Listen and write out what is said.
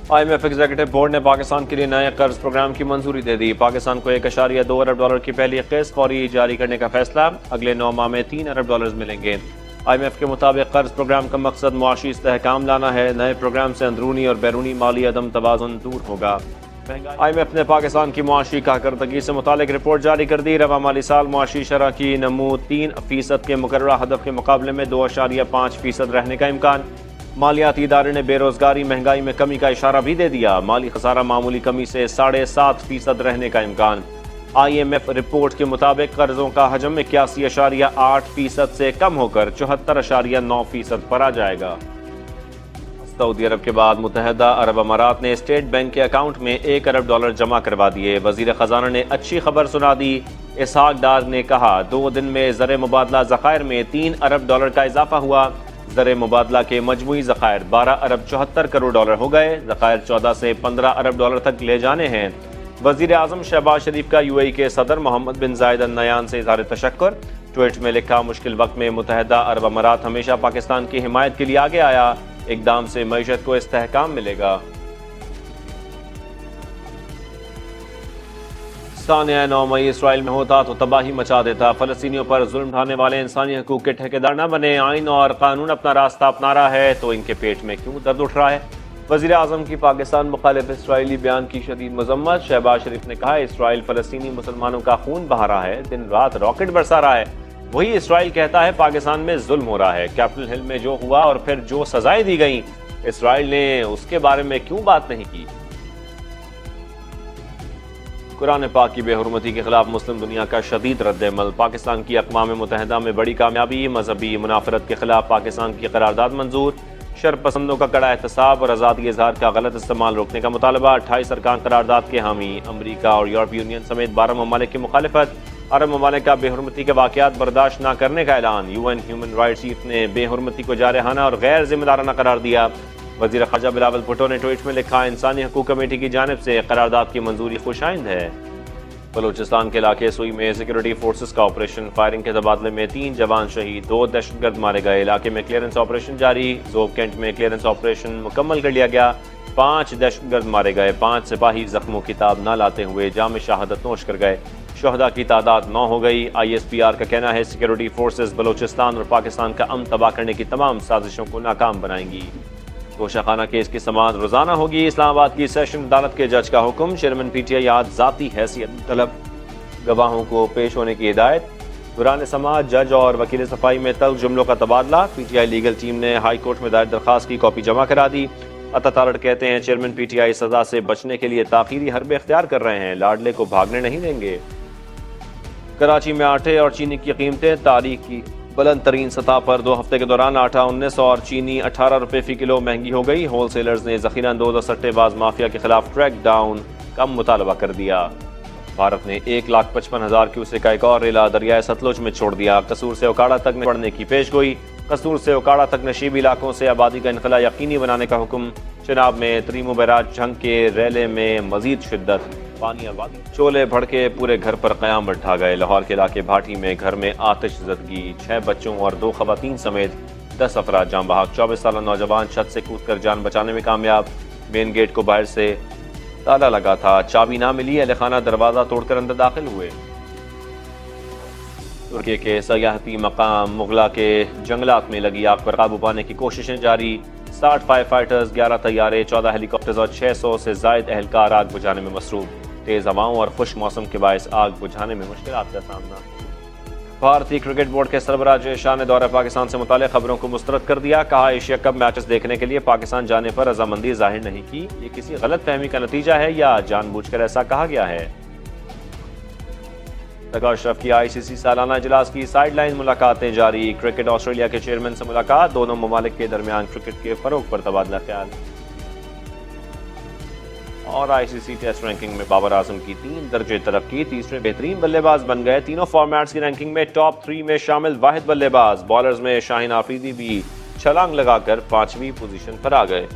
IMF executive board نے پاکستان کے لیے نئے قرض پروگرام کی منظوری دے دی۔ پاکستان کو $1.2 ارب کی پہلی قسط فوری جاری کرنے کا فیصلہ، اگلے 9 ماہ میں $3 ارب ملیں گے۔ IMF کے مطابق قرض پروگرام کا مقصد معاشی استحکام لانا ہے۔ نئے پروگرام سے اندرونی اور بیرونی مالی عدم توازن دور ہوگا۔ IMF نے پاکستان کی معاشی کارکردگی سے متعلق رپورٹ جاری کر دی۔ رواں مالی سال معاشی شرح کی نمو 3% کے مقررہ ہدف کے مقابلے میں 2.5% رہنے کا امکان۔ مالیاتی ادارے نے بے روزگاری مہنگائی میں کمی کا اشارہ بھی دے دیا۔ مالی خسارہ معمولی کمی سے 7.5% رہنے کا امکان۔ IMF رپورٹ کے مطابق قرضوں کا حجم 81.8% سے کم ہو کر 74.9% پر آ جائے گا۔ سعودی عرب کے بعد متحدہ عرب امارات نے اسٹیٹ بینک کے اکاؤنٹ میں $1 ارب جمع کروا دیے۔ وزیر خزانہ نے اچھی خبر سنا دی۔ اسحاق ڈار نے کہا 2 دن میں زر مبادلہ ذخائر میں $3 ارب کا اضافہ ہوا۔ زر مبادلہ کے مجموعی ذخائر $12 ارب 74 کروڑ ہو گئے۔ ذخائر 14 سے $15 ارب تک لے جانے ہیں۔ وزیر اعظم شہباز شریف کا UAE کے صدر محمد بن زائد ال نہیان سے اظہار تشکر۔ ٹویٹ میں لکھا مشکل وقت میں متحدہ عرب امارات ہمیشہ پاکستان کی حمایت کے لیے آگے آیا۔ اقدام سے معیشت کو استحکام ملے گا۔ سانحہ 9 مئی اسرائیل میں ہوتا تو تباہی مچا دیتا۔ فلسطینیوں پر ظلم ڈھانے والے انسانی حقوق کے ٹھیکیدار نہ بنے۔ آئین اور قانون اپنا راستہ اپنا رہا ہے تو ان کے پیٹ میں کیوں درد اٹھ رہا ہے؟ وزیر اعظم کی پاکستان مخالف اسرائیلی بیان کی شدید مذمت۔ شہباز شریف نے کہا اسرائیل فلسطینی مسلمانوں کا خون بہا رہا ہے، دن رات راکٹ برسا رہا ہے۔ وہی اسرائیل کہتا ہے پاکستان میں ظلم ہو رہا ہے۔ کیپٹل ہل میں جو ہوا اور پھر جو سزائیں دی گئیں، اسرائیل نے اس کے بارے میں کیوں بات نہیں کی؟ قرآن پاک کی بے حرمتی کے خلاف مسلم دنیا کا شدید رد عمل۔ پاکستان کی اقوام متحدہ میں بڑی کامیابی۔ مذہبی منافرت کے خلاف پاکستان کی قرارداد منظور۔ شر پسندوں کا کڑا احتساب اور آزادی اظہار کا غلط استعمال روکنے کا مطالبہ۔ 28 ارکان قرارداد کے حامی۔ امریکہ اور یورپی یونین سمیت 12 ممالک کی مخالفت۔ عرب ممالک کا بے حرمتی کے واقعات برداشت نہ کرنے کا اعلان۔ UN ہیومن رائٹس چیف نے بے حرمتی کو جارحانہ اور غیر ذمہ دارانہ قرار دیا۔ وزیر خارجہ بلاول بھٹو نے ٹویٹ میں لکھا انسانی حقوق کمیٹی کی جانب سے قرارداد کی منظوری خوش آئند ہے۔ بلوچستان کے علاقے سوئی میں سیکورٹی فورسز کا آپریشن۔ فائرنگ کے تبادلے میں 3 جوان شہید، 2 دہشت گرد مارے گئے۔ علاقے میں کلیئرنس آپریشن جاری۔ زوب کینٹ میں کلیئرنس آپریشن مکمل کر لیا گیا۔ 5 دہشت گرد مارے گئے۔ 5 سپاہی زخموں کی تاب نہ لاتے ہوئے جام شہادت نوش کر گئے۔ شہداء کی تعداد 9 ہو گئی۔ ISPR کا کہنا ہے سیکورٹی فورسز بلوچستان اور پاکستان کا امن تباہ کرنے کی تمام سازشوں کو ناکام بنائیں گی۔ گوشہ خانہ کیس کی سماعت روزانہ ہوگی۔ اسلام آباد کی سیشن عدالت کے جج کا حکم۔ چیئرمین PTI آج ذاتی حیثیت طلب گواہوں کو پیش ہونے کی ہدایت۔ دوران سماعت جج اور وکیل صفائی میں تلخ جملوں کا تبادلہ۔ PTI لیگل ٹیم نے ہائی کورٹ میں دائر درخواست کی کاپی جمع کرا دی۔ عطا تارڑ کہتے ہیں چیئرمین PTI سزا سے بچنے کے لیے تاخیری حربے اختیار کر رہے ہیں، لاڈلے کو بھاگنے نہیں دیں گے۔ کراچی میں آٹے اور چینی کی قیمتیں تاریخ کی بلند ترین سطح پر۔ 2 ہفتے کے دوران آٹا 19 اور چینی 18 روپے فی کلو مہنگی ہو گئی۔ ہول سیلرز نے ذخیرہ اندوز اور سٹے باز مافیا کے خلاف ٹریک ڈاؤن کم مطالبہ کر دیا۔ بھارت نے 1,55,000 کیوسیک کا ایک اور ریلا دریائے ستلج میں چھوڑ دیا۔ قصور سے اوکاڑا تک بڑھنے کی پیش گوئی۔ قصور سے اوکاڑا تک نشیبی علاقوں سے آبادی کا انخلاء یقینی بنانے کا حکم۔ چناب میں تریمو بیراج جھنگ کے ریلے میں مزید شدت۔ پانی آبادی چولے بھڑکے پورے گھر پر قیام بٹھا گئے۔ لاہور کے علاقے بھاٹی میں گھر میں آتش زدگی۔ 6 بچوں اور 2 خواتین سمیت 10 افراد جاں بحق۔ 24 سالہ نوجوان چھت سے کود کر جان بچانے میں کامیاب۔ مین گیٹ کو باہر سے تالا لگا تھا، چابی نہ ملی، اہل خانہ دروازہ توڑ کر اندر داخل ہوئے۔ ترکی کے سیاحتی مقام مغلا کے جنگلات میں لگی آگ پر قابو پانے کی کوششیں جاری۔ 60 فائر فائٹرز، 11 طیارے، 14 ہیلی کاپٹرز اور 600 سے زائد اہلکار آگ بجھانے میں مصروف۔ تیز ہواؤں اور خشک موسم کے باعث آگ بجھانے میں مشکلات کا سامنا۔ بھارتی کرکٹ بورڈ کے سربراہ جے شاہ نے دورہ پاکستان سے متعلق خبروں کو مسترد کر دیا۔ کہا ایشیا کپ میچز دیکھنے کے لیے پاکستان جانے پر رضامندی ظاہر نہیں کی، یہ کسی غلط فہمی کا نتیجہ ہے یا جان بوجھ کر ایسا کہا گیا ہے۔ تقا اشرف کی ICC سالانہ اجلاس کی سائیڈ لائن ملاقاتیں جاری۔ کرکٹ آسٹریلیا کے چیئرمین سے ملاقات۔ دونوں ممالک کے درمیان کرکٹ کے فروغ پر تبادلہ خیال۔ اور ICC ٹیسٹ رینکنگ میں بابر اعظم کی 3 درجے ترقی، تیسرے بہترین بلے باز بن گئے۔ تینوں فارمیٹس کی رینکنگ میں ٹاپ 3 میں شامل واحد بلے باز۔ بالرز میں شاہین آفریدی بھی چھلانگ لگا کر 5ویں پوزیشن پر آ گئے۔